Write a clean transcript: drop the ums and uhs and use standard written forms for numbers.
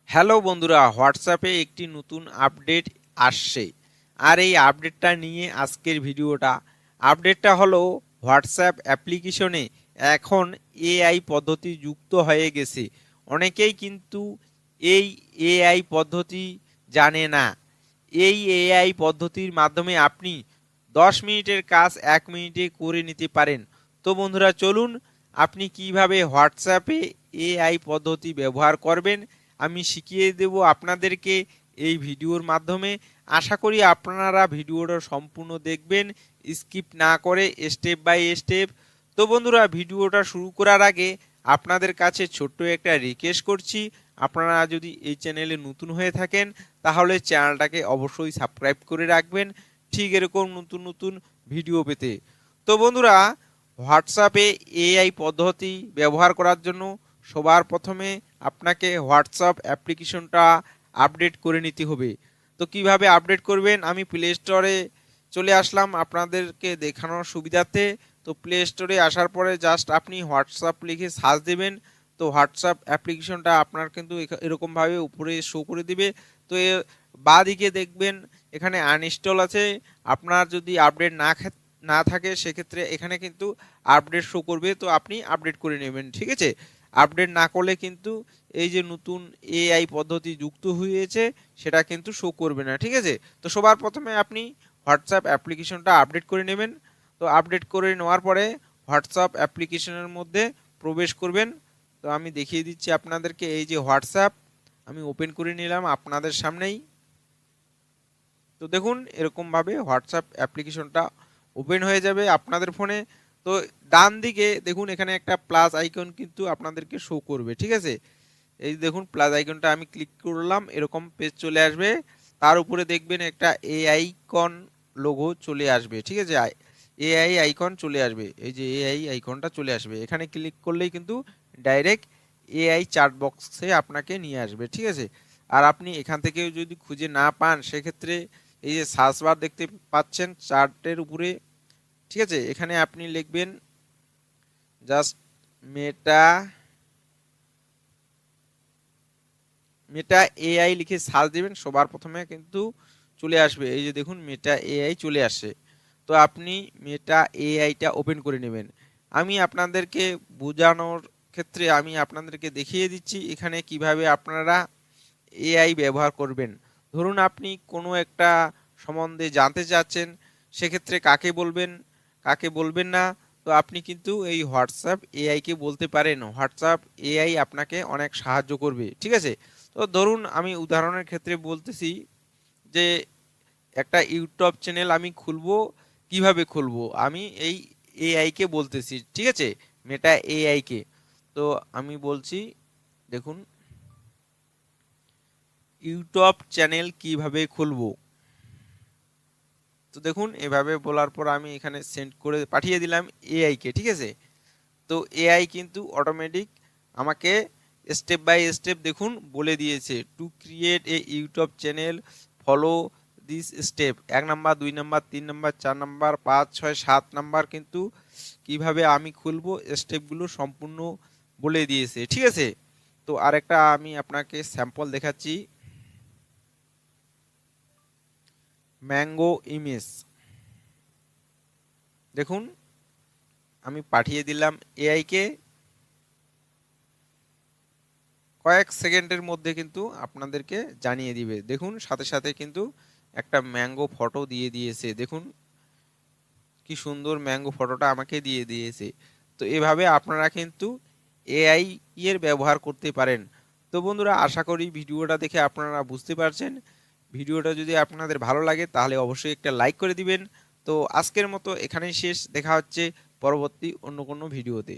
Hello বন্ধুরা, হোয়াটসঅ্যাপে একটি নতুন আপডেট আসছে। আর এই আপডেটটা নিয়ে আজকের ভিডিওটা। আপডেটটা হলো হোয়াটসঅ্যাপ অ্যাপ্লিকেশনে এখন এআই পদ্ধতি যুক্ত হয়ে গেছে। অনেকেই কিন্তু এই এআই পদ্ধতি জানে না। এই এআই পদ্ধতির মাধ্যমে আপনি 10 মিনিটের কাজ 1 মিনিটে করে নিতে পারেন। তো বন্ধুরা চলুন, আপনি কিভাবে হোয়াটসঅ্যাপে এআই পদ্ধতি ব্যবহার করবেন আমি শিখিয়ে দেব আপনাদেরকে এই ভিডিওর মাধ্যমে। আশা করি আপনারা ভিডিওটা সম্পূর্ণ দেখবেন, স্কিপ না করে স্টেপ বাই স্টেপ। তো বন্ধুরা, ভিডিওটা শুরু করার আগে আপনাদের কাছে ছোট্ট একটা রিকোয়েস্ট করছি, আপনারা যদি এই চ্যানেলে নতুন হয়ে থাকেন তাহলে চ্যানেলটাকে অবশ্যই সাবস্ক্রাইব করে রাখবেন ঠিক এরকম নতুন নতুন ভিডিও পেতে। তো বন্ধুরা, হোয়াটসঅ্যাপে এআই পদ্ধতি ব্যবহার করার জন্য সবার প্রথমে আপনাকে হোয়াটসঅ্যাপ অ্যাপ্লিকেশনটা আপডেট করে নিতে হবে। তো কিভাবে আপডেট করবেন, আমি প্লে স্টোরে চলে আসলাম আপনাদেরকে দেখানোর সুবিধার্থে। তো প্লে স্টোরে আসার পরে জাস্ট আপনি হোয়াটসঅ্যাপ লিখে সার্চ দেবেন। তো হোয়াটসঅ্যাপ অ্যাপ্লিকেশনটা আপনার কিন্তু এরকমভাবে উপরে শো করে দিবে। তো বাঁ দিকে দেখবেন এখানে আনইনস্টল আছে। আপনার যদি আপডেট না থাকে সেক্ষেত্রে এখানে কিন্তু আপডেট শো করবে, তো আপনি আপডেট করে নেবেন, ঠিক আছে। আপডেট না করলে কিন্তু এই যে নতুন এআই পদ্ধতি যুক্ত হয়েছে সেটা কিন্তু শো করবে না, ঠিক আছে। তো সবার প্রথমে আপনি হোয়াটসঅ্যাপ অ্যাপ্লিকেশনটা আপডেট করে নেবেন। তো আপডেট করে নেওয়ার পরে হোয়াটসঅ্যাপ অ্যাপ্লিকেশনের মধ্যে প্রবেশ করবেন। তো আমি দেখিয়ে দিচ্ছি আপনাদেরকে, এই যে হোয়াটসঅ্যাপ আমি ওপেন করে নিলাম আপনাদের সামনেই। তো দেখুন এরকমভাবে হোয়াটসঅ্যাপ অ্যাপ্লিকেশনটা ওপেন হয়ে যাবে আপনাদের ফোনে। তো ডান দিকে দেখুন এখানে একটা প্লাস আইকন কিন্তু আপনাদেরকে শো করবে, ঠিক আছে। এই দেখুন প্লাস আইকনটা আমি ক্লিক করলাম, এরকম পেজ চলে আসবে। তার উপরে দেখবেন একটা আইকন লোগো চলে আসবে, ঠিক আছে। এআই আইকন চলে আসবে, এই যে এআই আইকনটা চলে আসবে। এখানে ক্লিক করলেই কিন্তু ডাইরেক্ট এআই চ্যাট বক্সে আপনাকে নিয়ে আসবে, ঠিক আছে। আর আপনি এখান থেকে যদি খুঁজে না পান সেক্ষেত্রে এই যে সার্চ বার দেখতে পাচ্ছেন চার্টের উপরে, ঠিক আছে, এখানে আপনি লিখবেন জাস্ট মেটা মেটা এআই লিখে সার্চ দিবেন, সবার প্রথমে কিন্তু চলে আসবে। এই যে দেখুন মেটা এআই চলে আসে। তো আপনি মেটা এআইটা ওপেন করে নেবেন। আমি আপনাদেরকে বোঝানোর ক্ষেত্রে আমি আপনাদেরকে দেখিয়ে দিচ্ছি এখানে কিভাবে আপনারা এআই ব্যবহার করবেন। ধরুন আপনি কোনো একটা সম্বন্ধে জানতে চাচ্ছেন, সেক্ষেত্রে কাকে বলবেন কাকে বলবেন না। তো আপনি কিন্তু এই হোয়াটসঅ্যাপ এআইকে বলতে পারেন, হোয়াটসঅ্যাপ এআই আপনাকে অনেক সাহায্য করবে, ঠিক আছে। তো ধরুন আমি উদাহরণের ক্ষেত্রে বলতেছি যে একটা ইউটিউব চ্যানেল আমি খুলবো, কিভাবে খুলবো আমি এই এআইকে বলতেছি, ঠিক আছে, মেটা এআইকে। তো আমি বলছি দেখুন ইউটিউব চ্যানেল কিভাবে খুলবো। তো দেখুন এভাবে বলার পর আমি এখানে সেন্ড করে পাঠিয়ে দিলাম এআইকে, ঠিক আছে। তো এআই কিন্তু অটোমেটিক আমাকে স্টেপ বাই স্টেপ দেখুন বলে দিয়েছে, to create a YouTube channel follow this step. 1 number, 2 number, 3 number, 4 number, 5, 6, 7 number কিন্তু কিভাবে আমি খুলবো স্টেপগুলো সম্পূর্ণ বলে দিয়েছে, ঠিক আছে। তো আরেকটা আমি আপনাকে স্যাম্পল দেখাচ্ছি, ম্যাঙ্গো ইমেজ। দেখুন আমি পাঠিয়ে দিলাম এআইকে, কয়েক সেকেন্ডের মধ্যে কিন্তু আপনাদেরকে জানিয়ে দিবে। দেখুন সাথে সাথে কিন্তু একটা ম্যাঙ্গো ফটো দিয়ে দিয়েছে, দেখুন কি সুন্দর ম্যাঙ্গো ফটোটা আমাকে দিয়ে দিয়েছে। তো এভাবে আপনারা কিন্তু এআই এর ব্যবহার করতে পারেন। তো বন্ধুরা, আশা করি ভিডিওটা দেখে আপনারা বুঝতে পারছেন। ভিডিওটা যদি আপনাদের ভালো লাগে তাহলে অবশ্যই একটা লাইক করে দিবেন। তো আজকের মতো এখানেই শেষ, দেখা হচ্ছে পরবর্তী অন্য কোনো ভিডিওতে।